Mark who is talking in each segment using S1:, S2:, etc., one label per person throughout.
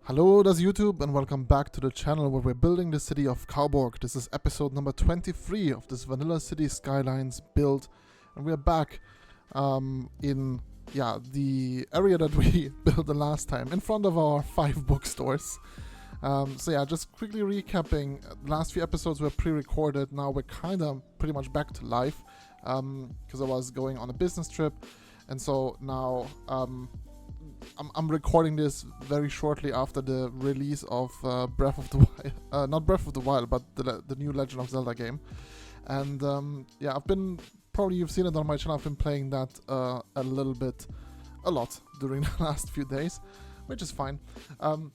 S1: Hello, that's YouTube, and welcome back to the channel where we're building the city of Carborg. This is episode number 23 of this Vanilla City Skylines build, and we're back in the area that we built the last time, in front of our 5 bookstores. Just quickly recapping, the last few episodes were pre-recorded. Now we're kind of pretty much back to life, because I was going on a business trip, and so now I'm recording this very shortly after the release of Breath of the Wild, not Breath of the Wild, but the new Legend of Zelda game. And probably you've seen it on my channel, I've been playing that a lot during the last few days, which is fine. Happy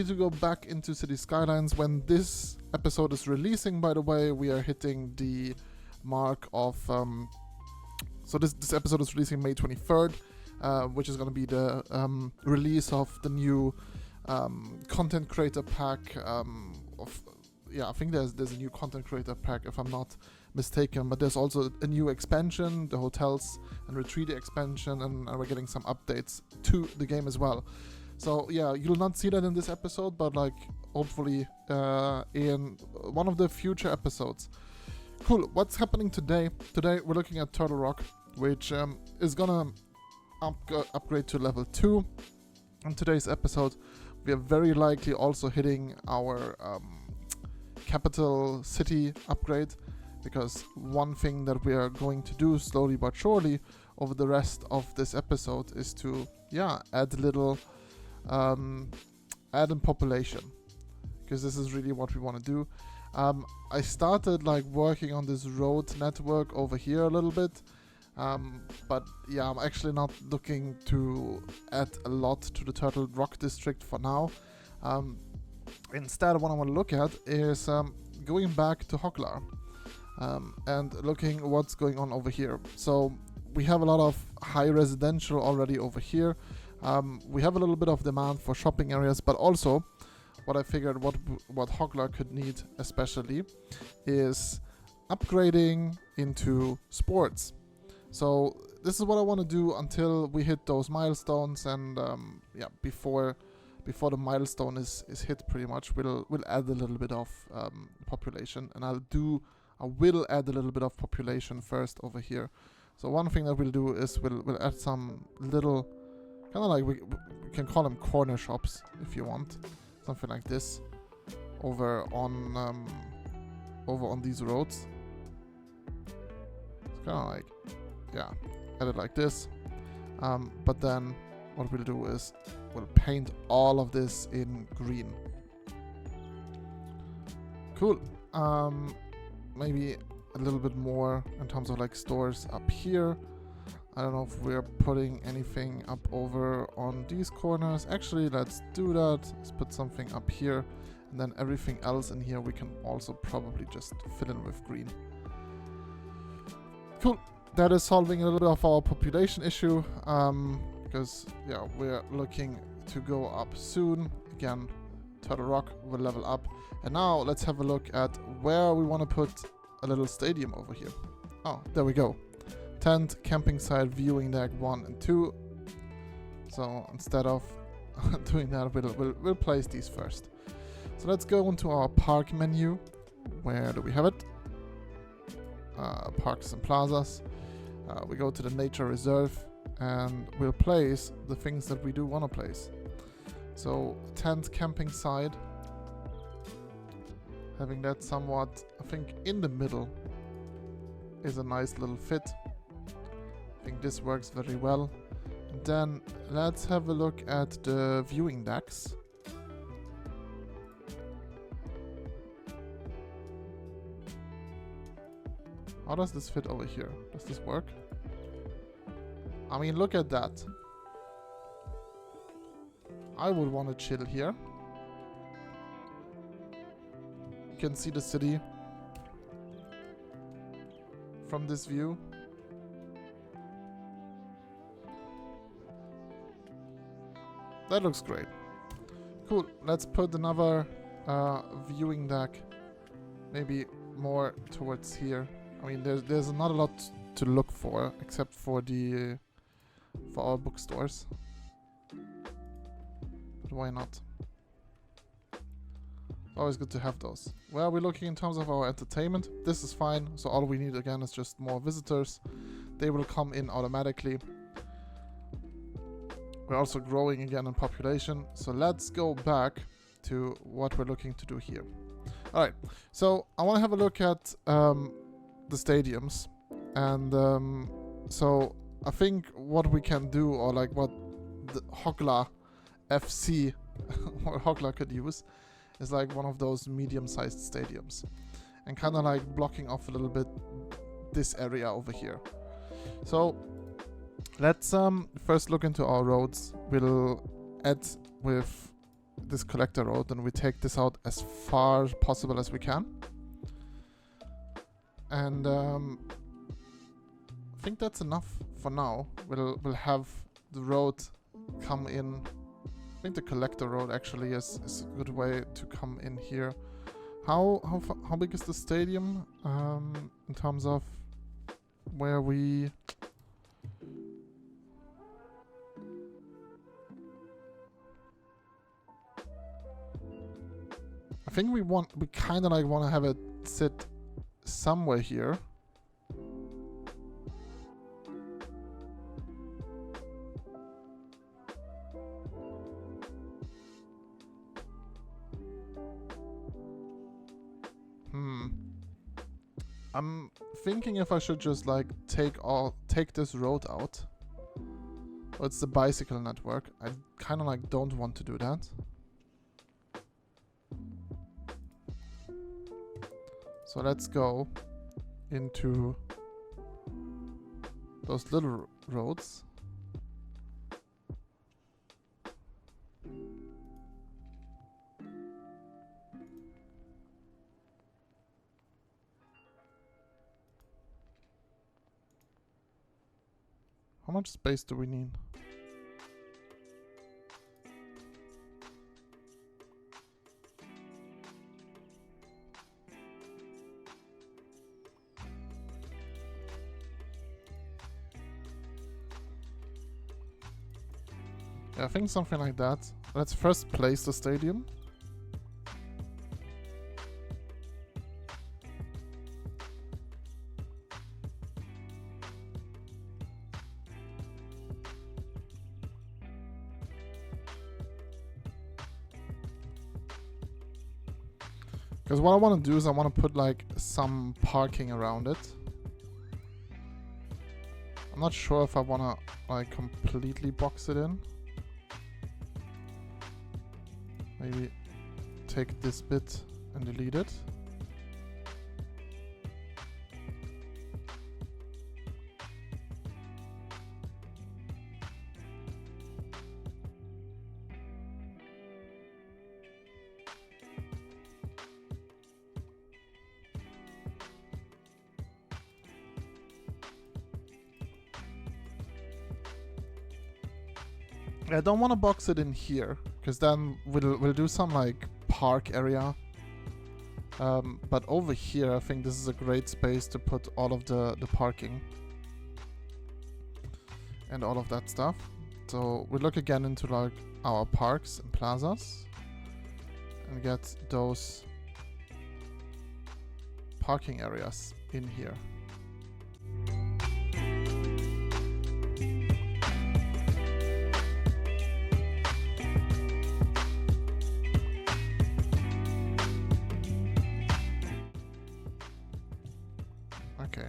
S1: to go back into City Skylines. When this episode is releasing, by the way, we are hitting the mark of, so this episode is releasing May 23rd. Which is going to be the release of the new content creator pack. I think there's a new content creator pack, if I'm not mistaken. But there's also a new expansion, the hotels and retreat expansion, and we're getting some updates to the game as well. So yeah, you'll not see that in this episode, but like hopefully in one of the future episodes. Cool. What's happening today? Today we're looking at Turtle Rock, which is gonna upgrade to level 2. In today's episode we are very likely also hitting our capital city upgrade, because one thing that we are going to do slowly but surely over the rest of this episode is to add a little add in population, because this is really what we want to do. I started like working on this road network over here a little bit. But yeah, I'm actually not looking to add a lot to the Turtle Rock district for now. Instead, what I want to look at is going back to Hoglar and looking what's going on over here. So we have a lot of high residential already over here. We have a little bit of demand for shopping areas, but also what I figured what Hoglar could need especially is upgrading into sports. So this is what I want to do until we hit those milestones, and before the milestone is hit, pretty much we'll add a little bit of population, and I will add a little bit of population first over here. So one thing that we'll do is we'll add some little kind of like we can call them corner shops if you want, something like this over on these roads. It's kind of like add it like this, but then what we'll do is we'll paint all of this in green. Cool. Maybe a little bit more in terms of like stores up here. I don't know if we're putting anything up over on these corners. Actually, let's do that. Let's put something up here, and then everything else in here we can also probably just fill in with green. Cool. That is solving a little bit of our population issue, because we're looking to go up soon. Again, Turtle Rock will level up. And now let's have a look at where we want to put a little stadium over here. Oh, there we go. Tent, camping site, viewing deck 1 and 2. So instead of doing that, we'll place these first. So let's go into our park menu. Where do we have it? Parks and plazas. We go to the nature reserve, and we'll place the things that we do want to place. So tent, camping site, having that somewhat, I think, in the middle is a nice little fit. I think this works very well. And then let's have a look at the viewing decks. How does this fit over here? Does this work? I mean, look at that. I would want to chill here. You can see the city from this view. That looks great. Cool. Let's put another viewing deck, maybe more towards here. I mean, there's not a lot to look for except for our bookstores. but why not? Always good to have those. Where are we looking in terms of our entertainment? This is fine. So all we need again is just more visitors. They will come in automatically. We're also growing again in population. So let's go back to what we're looking to do here. All right. So I want to have a look at the stadiums. And so I think what we can do, or like what the Hoglar FC or Hoglar could use, is like one of those medium-sized stadiums and kind of like blocking off a little bit this area over here. So let's first look into our roads. We'll add with this collector road, and we take this out as far as possible as we can. And I think that's enough for now. We'll have the road come in. I think the collector road actually is a good way to come in here. How big is the stadium in terms of where we? I think we kind of like want to have it sit somewhere here. I'm thinking if I should just like take this road out. Oh, it's the bicycle network. I kind of like don't want to do that. So let's go into those little roads. How much space do we need? Yeah, I think something like that. Let's first place the stadium. Because what I want to do is I want to put like some parking around it. I'm not sure if I want to like completely box it in. Maybe take this bit and delete it. I don't want to box it in here, because then we'll do some like park area. But over here, I think this is a great space to put all of the parking and all of that stuff. So we look again into like our parks and plazas and get those parking areas in here. Okay,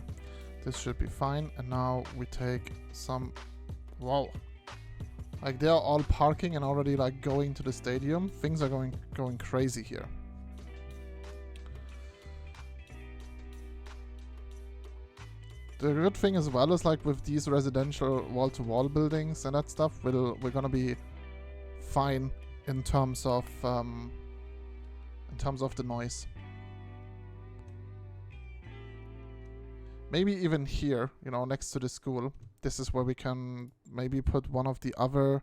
S1: this should be fine. And now we take some, wow, like they're all parking and already like going to the stadium. Things are going crazy here. The good thing as well is like with these residential wall-to-wall buildings and that stuff, we're gonna be fine in terms of the noise. Maybe even here, you know, next to the school, this is where we can maybe put one of the other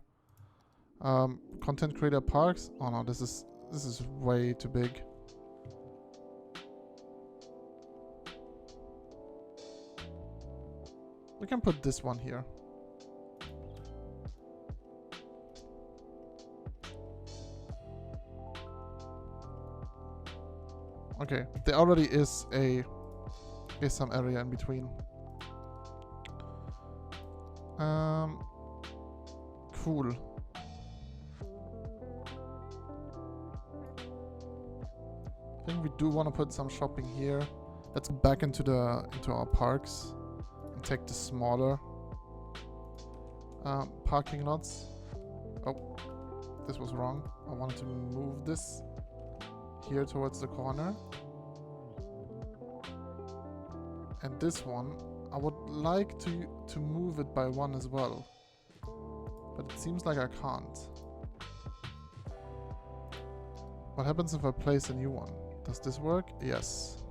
S1: content creator parks. Oh no, this is way too big. We can put this one here. Okay, there already is some area in between. Cool. I think we do want to put some shopping here. Let's go back into our parks and take the smaller parking lots. Oh, this was wrong. I wanted to move this here towards the corner. And this one, I would like to move it by one as well. But it seems like I can't. What happens if I place a new one? Does this work? Yes.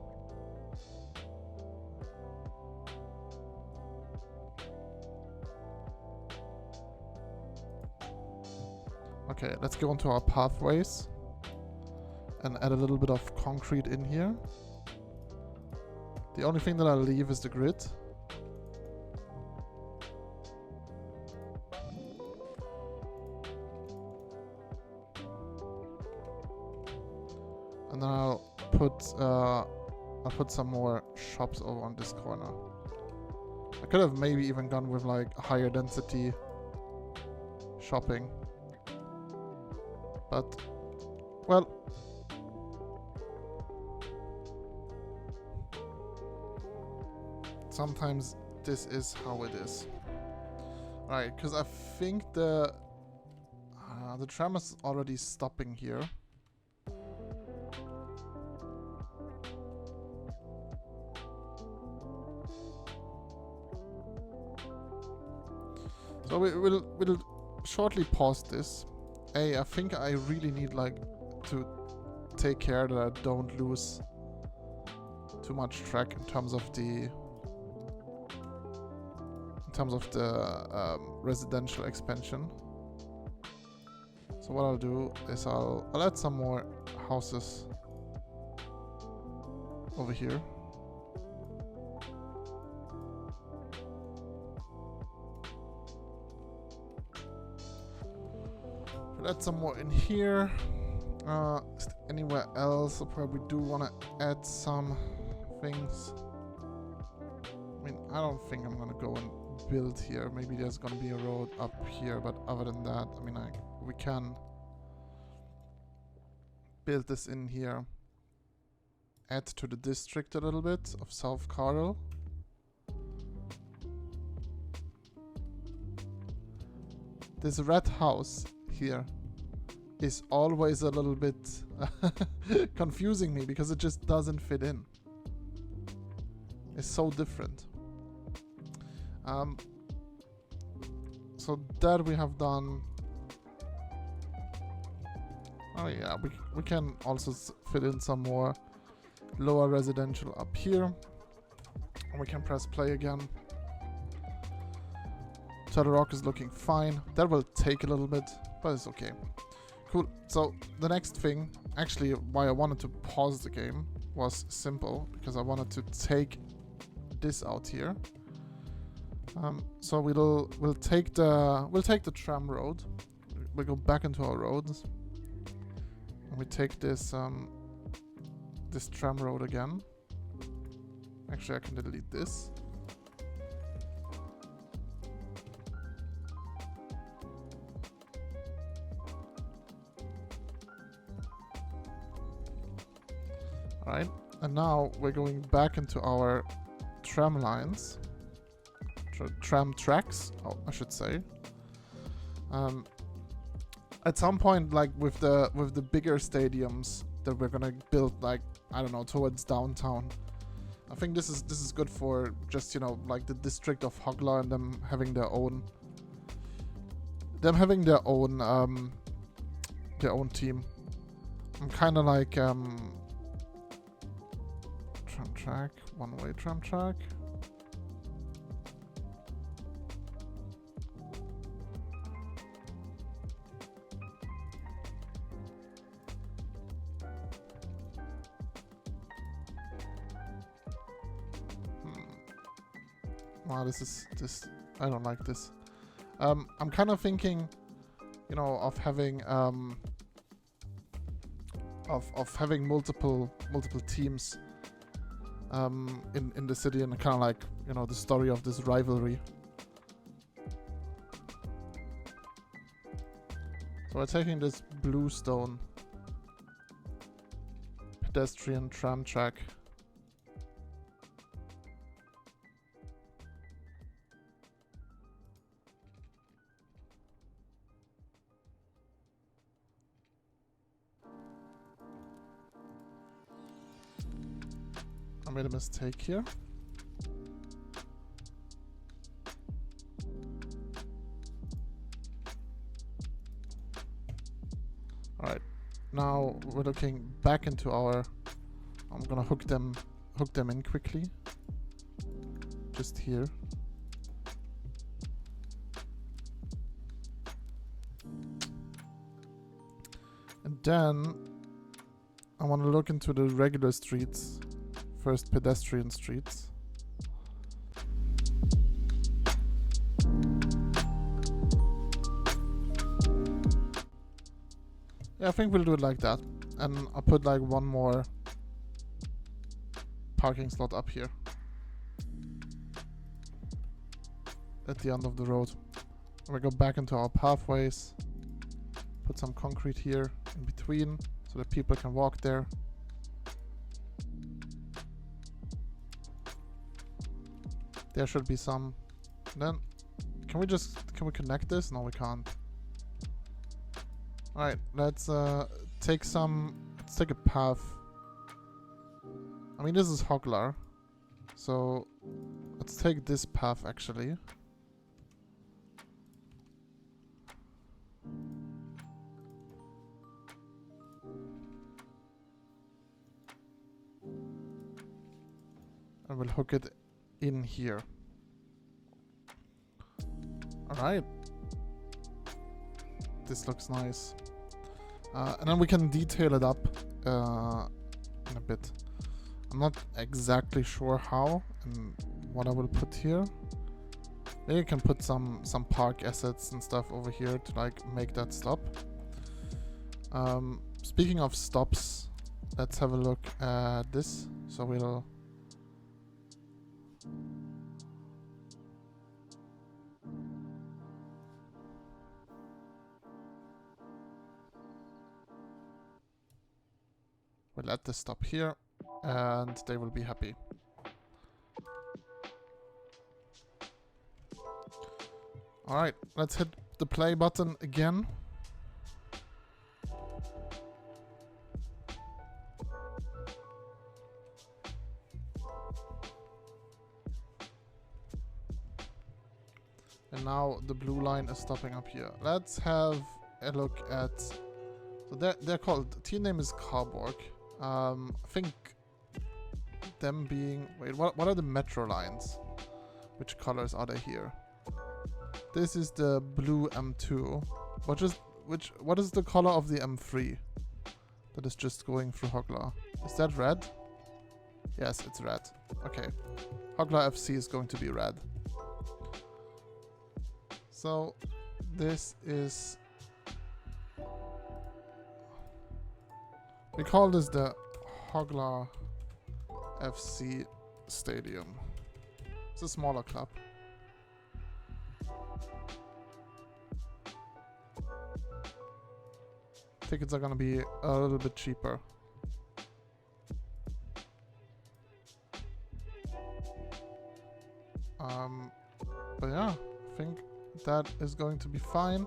S1: Okay, let's go into our pathways and add a little bit of concrete in here. The only thing that I'll leave is the grid. And then I'll put some more shops over on this corner. I could have maybe even gone with like higher density shopping. But, well, sometimes this is how it is. Right, because I think the tram is already stopping here. So we'll shortly pause this. I think I really need like to take care that I don't lose too much track in terms of the residential expansion. So what I'll do is I'll add some more houses over here. We'll add some more in here. Anywhere else, I probably do want to add some things. I mean, I don't think I'm gonna go and build here. Maybe there's gonna be a road up here, but other than that, I mean, we can build this in here. Add to the district a little bit of South Carl. This red house here is always a little bit confusing me because it just doesn't fit in. It's so different. So that we have done. Oh yeah, we can also fit in some more lower residential up here. And we can press play again. Turtle Rock is looking fine. That will take a little bit, but it's okay. Cool. So the next thing, actually why I wanted to pause the game was simple, because I wanted to take this out here. So we'll take the tram road. We'll go back into our roads. And we take this this tram road again. Actually, I can delete this. Right, and now we're going back into our tram lines, tram tracks, I should say. At some point, like with the bigger stadiums that we're gonna build, like I don't know, towards downtown, I think this is good for just, you know, like the district of Hoglar and them having their own team. I'm kind of like tram track, one-way tram track. Wow, this I don't like this. I'm kind of thinking, you know, of having of having multiple teams in the city, and kind of like, you know, the story of this rivalry. So we're taking this bluestone pedestrian tram track. I made a mistake here. Alright, now we're looking back into our... I'm gonna hook them in quickly. Just here. And then I want to look into the regular streets. First, pedestrian streets. Yeah, I think we'll do it like that. And I'll put like one more parking slot up here. At the end of the road. And we go back into our pathways. Put some concrete here in between so that people can walk there. There should be some. Then, can we connect this? No, we can't. Alright, let's take a path. I mean, this is Hoglar. So, let's take this path actually. And we'll hook it in here. Alright. This looks nice. And then we can detail it up in a bit. I'm not exactly sure how and what I will put here. Maybe you can put some park assets and stuff over here to like make that stop. Speaking of stops, let's have a look at this. So we'll let this stop here, and they will be happy. Alright, let's hit the play button again. And now the blue line is stopping up here. Let's have a look at... So they're called... Team name is Carborg. I think them being... Wait, what are the metro lines? Which colors are they here? This is the blue M2. What is the color of the M3? That is just going through Hoglar. Is that red? Yes, it's red. Okay. Hoglar FC is going to be red. So, this is... We call this the Hoglar FC Stadium. It's a smaller club. Tickets are gonna be a little bit cheaper. But yeah, I think that is going to be fine.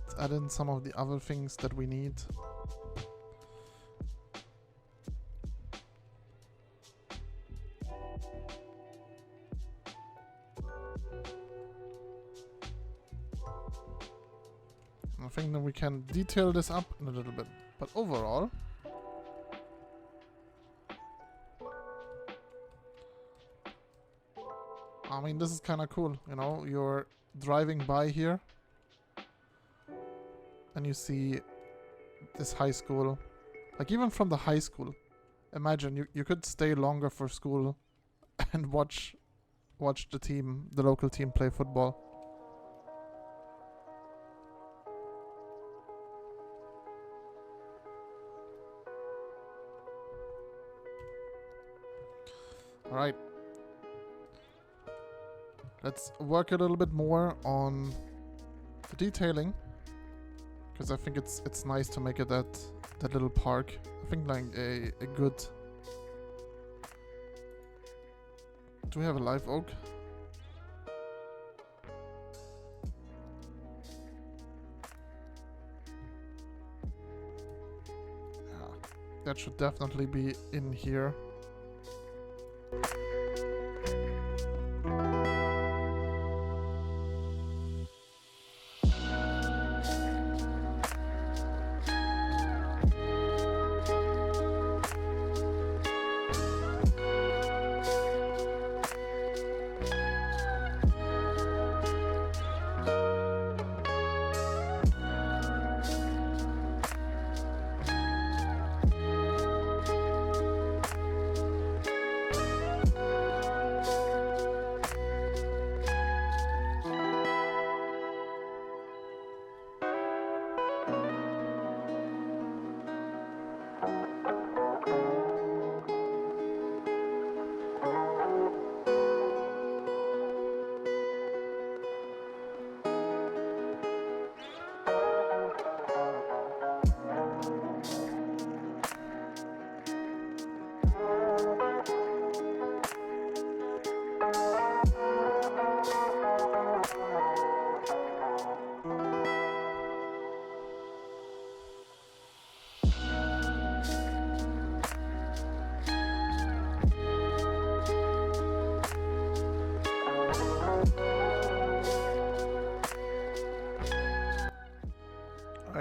S1: Let's add in some of the other things that we need. I think that we can detail this up in a little bit, but overall, I mean, this is kind of cool, you know, you're driving by here and you see this high school. Like, even from the high school, imagine you could stay longer for school and watch watch the local team play football. All right. Let's work a little bit more on the detailing, because I think it's nice to make it that little park. I think like a good. Do we have a live oak? Yeah, that should definitely be in here.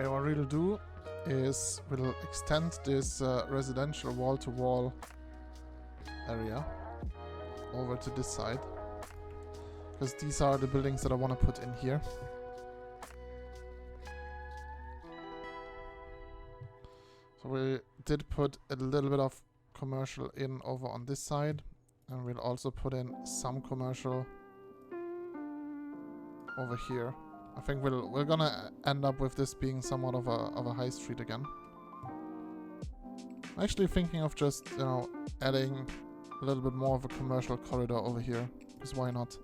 S1: What we'll do is we'll extend this residential wall-to-wall area over to this side, because these are the buildings that I want to put in here. So we did put a little bit of commercial in over on this side, and we'll also put in some commercial over here. I think we're gonna end up with this being somewhat of a high street again. I'm actually thinking of just, you know, adding a little bit more of a commercial corridor over here, because why not?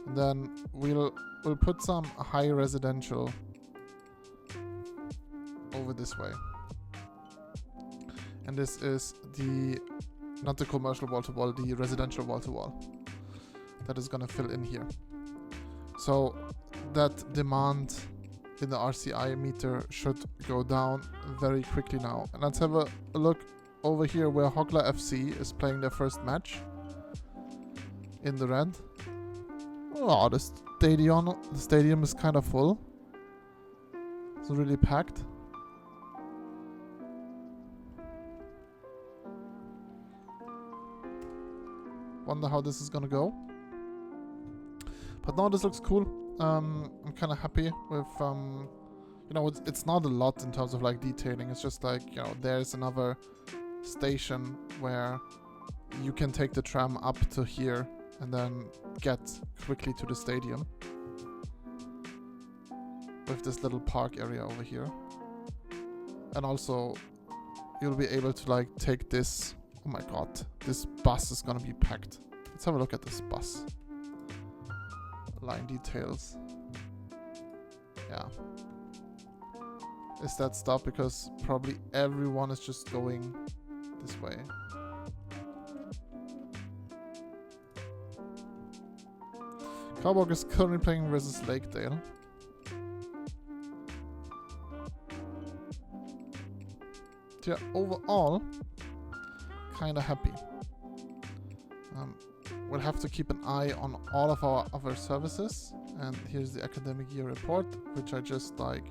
S1: And then we'll put some high residential over this way. And this is not the commercial wall-to-wall, the residential wall-to-wall that is gonna fill in here. So that demand in the RCI meter should go down very quickly now. And let's have a look over here where Hoglar FC is playing their first match in the red. Oh, the stadium is kind of full. It's really packed. Wonder how this is gonna go. But no, this looks cool. I'm kind of happy with, you know, it's not a lot in terms of like detailing. It's just like, you know, there's another station where you can take the tram up to here and then get quickly to the stadium with this little park area over here. And also you'll be able to like take this. Oh my god, this bus is gonna be packed. Let's have a look at this bus. Line details. Yeah. Is that stop? Because probably everyone is just going this way. Carborg is currently playing versus Lakedale. Yeah, overall, kinda happy. We'll have to keep an eye on all of our other services, and here's the academic year report, which I just like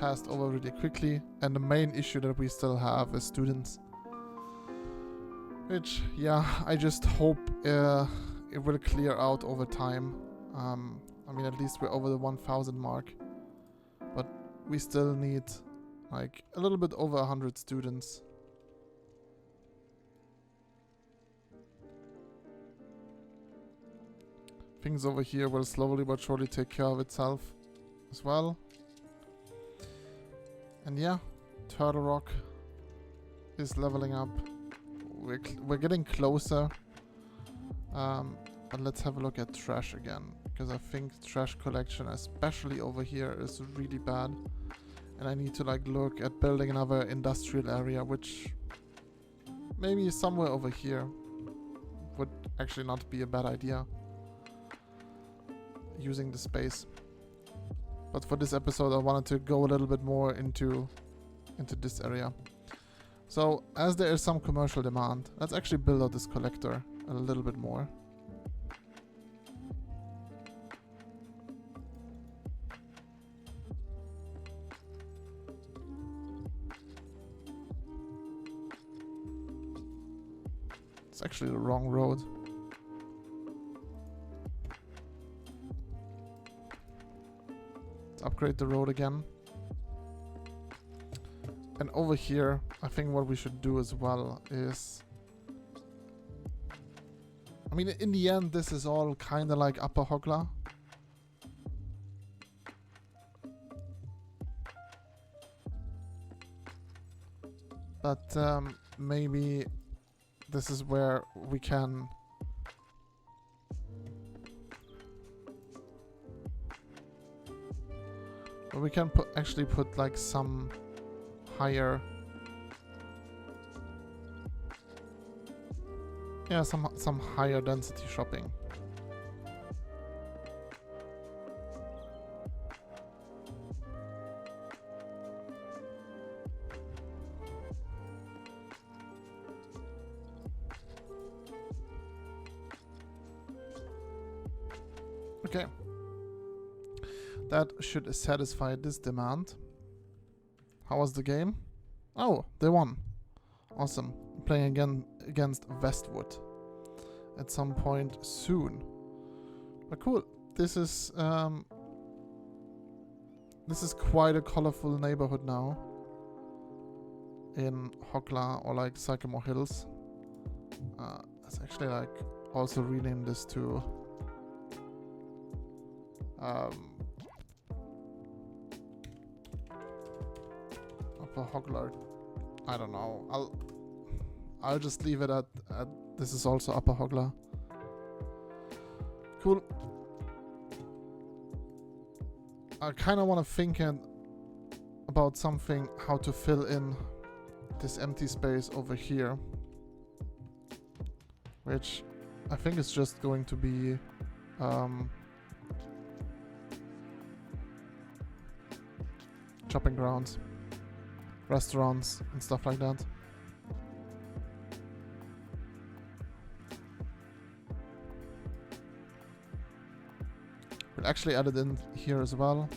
S1: passed over really quickly. And the main issue that we still have is students, which, yeah, I just hope it will clear out over time. I mean, at least we're over the 1,000 mark, but we still need like a little bit over 100 students. Things over here will slowly but surely take care of itself as well. And yeah, Turtle Rock is leveling up. We're getting closer. But let's have a look at trash again, because I think trash collection, especially over here, is really bad. And I need to like look at building another industrial area, which maybe somewhere over here would actually not be a bad idea, using the space. But for this episode I wanted to go a little bit more into this area. So as there is some commercial demand, let's actually build out this collector a little bit more. It's actually the wrong road. Let's upgrade the road again. And over here, I think what we should do as well is... I mean, in the end, this is all kind of like Upper Hoglar. But maybe this is where we can... Where we can actually put like some higher... Yeah, some higher density shopping. Okay. That should satisfy this demand. How was the game? Oh, they won. Awesome. Playing again against Westwood at some point soon. But cool. This is quite a colorful neighborhood now in Hoglar, or like Sycamore Hills. Let's actually like also rename this to Upper Hoglar. I don't know. I'll just leave it at this is also Upper Hoglar. Cool. I kind of want to think about something, how to fill in this empty space over here, which I think is just going to be shopping grounds, restaurants and stuff like that. We'll actually add it in here as well,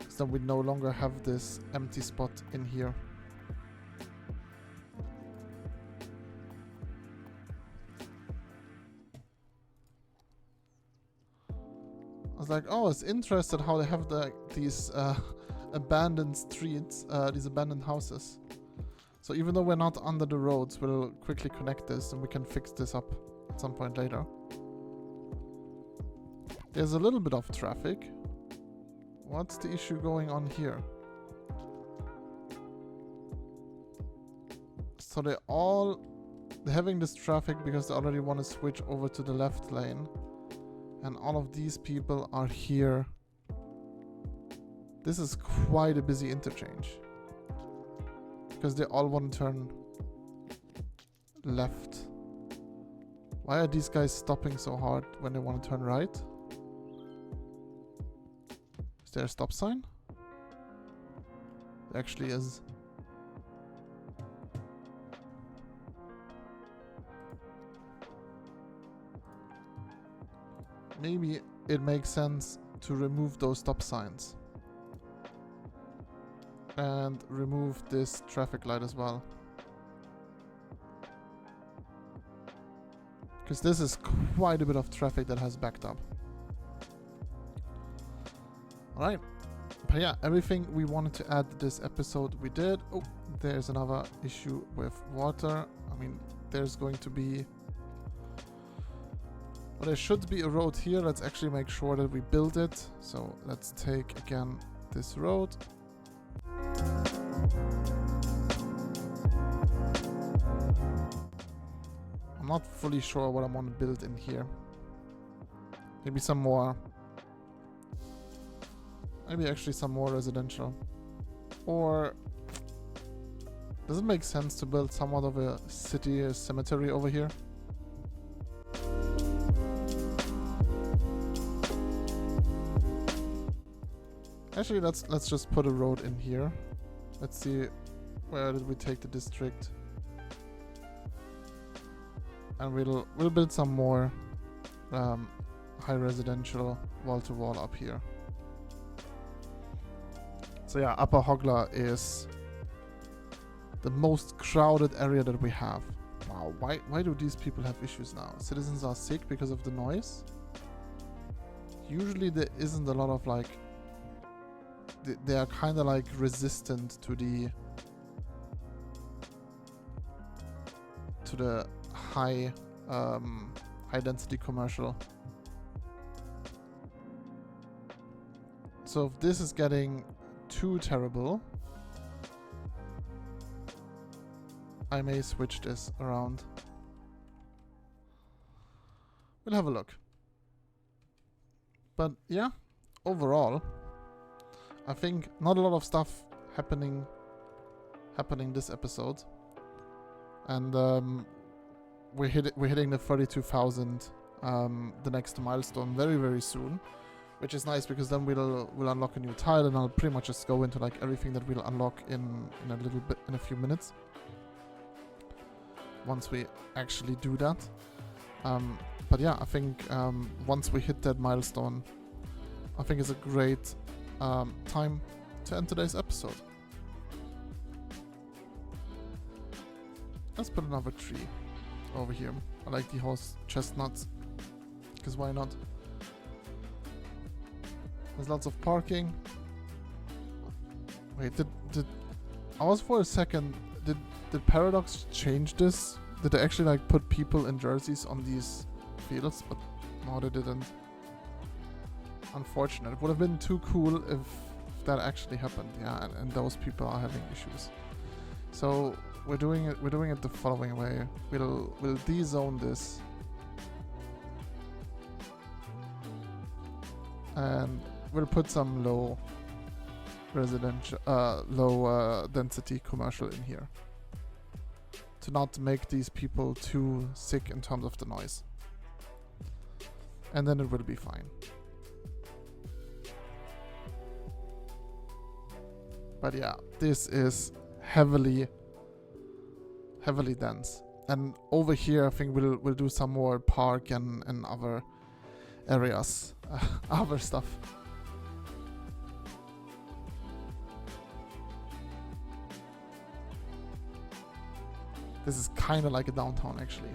S1: so we no longer have this empty spot in here. I was like, oh, it's interesting how they have these abandoned streets, these abandoned houses. So even though we're not under the roads, we'll quickly connect this and we can fix this up at some point later. There's a little bit of traffic. What's the issue going on here? So they're having this traffic because they already want to switch over to the left lane. And all of these people are here. This is quite a busy interchange, because they all want to turn left. Why are these guys stopping so hard when they want to turn right? Is there a stop sign? There actually is. Maybe it makes sense to remove those stop signs. And remove this traffic light as well. Because this is quite a bit of traffic that has backed up. Alright. But yeah, everything we wanted to add this episode we did. Oh, there's another issue with water. I mean, there's going to be But there should be a road here. Let's actually make sure that we build it. So let's take again this road. I'm not fully sure what I want to build in here. Maybe some more. Maybe actually some more residential. Or does it make sense to build somewhat of a city, a cemetery over here? Actually, let's just put a road in here. Let's see, where did we take the district? And we'll build some more high residential wall to wall up here. So yeah, Upper Hoglar is the most crowded area that we have. Wow, why do these people have issues now? Citizens are sick because of the noise. Usually there isn't a lot of like, they are kind of like resistant to the high density commercial. So if this is getting too terrible, I may switch this around. We'll have a look. But yeah, overall, I think not a lot of stuff happening this episode, and we're hitting the 32,000, the next milestone very soon, which is nice because then we'll unlock a new tile, and I'll pretty much just go into like everything that we'll unlock in a few minutes once we actually do that. But yeah, I think once we hit that milestone, I think it's a great time to end today's episode. Let's put another tree over here. I like the horse chestnuts, because why not? There's lots of parking. Wait, did I was for a second, did Paradox change this? Did they actually like put people in jerseys on these fields? But no, they didn't. Unfortunate. It would have been too cool if that actually happened. Yeah, and those people are having issues. So we're doing it the following way. We'll de-zone this, and we'll put some low residential, low density commercial in here to not make these people too sick in terms of the noise, and then it will be fine. But yeah, this is heavily dense. And over here, I think we'll do some more park and other areas, other stuff. This is kind of like a downtown, actually.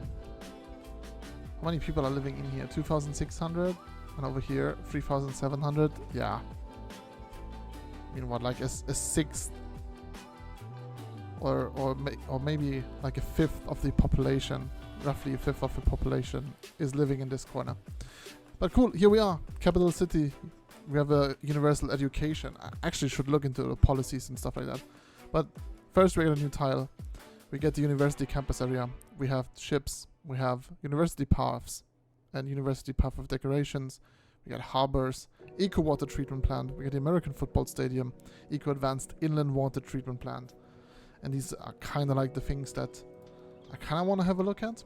S1: How many people are living in here? 2,600, and over here 3,700. Yeah. I mean, what, like a sixth, or maybe like a fifth of the population, roughly a fifth of the population is living in this corner. But cool, here we are, capital city. We have a universal education. I actually should look into the policies and stuff like that. But first we get a new tile. We get the university campus area. We have ships. We have university paths and university path of decorations. We got harbors, eco water treatment plant. We got the American football stadium, eco advanced inland water treatment plant. And these are kind of like the things that I kind of want to have a look at,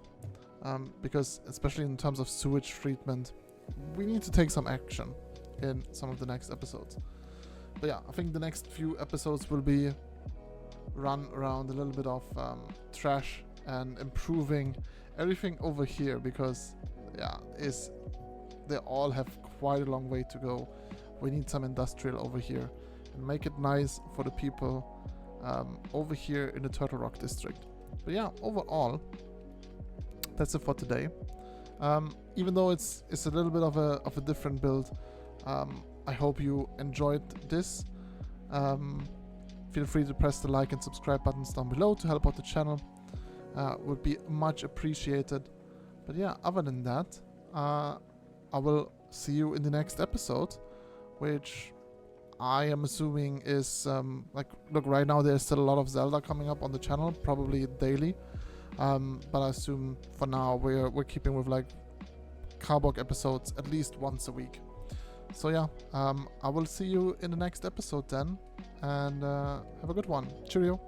S1: because especially in terms of sewage treatment, we need to take some action in some of the next episodes. But yeah, I think the next few episodes will be run around a little bit of trash and improving everything over here, because yeah, they all have quite a long way to go. We need some industrial over here and make it nice for the people over here in the Turtle Rock district. But yeah, overall, that's it for today. Even though it's a little bit of a different build, I hope you enjoyed this. Feel free to press the like and subscribe buttons down below to help out the channel. Would be much appreciated. But yeah, other than that, I will see you in the next episode, which I am assuming is like, look, right now there's still a lot of Zelda coming up on the channel, probably daily, but I assume for now we're keeping with like Carborg episodes at least once a week. So yeah, I will see you in the next episode then, and have a good one. Cheerio.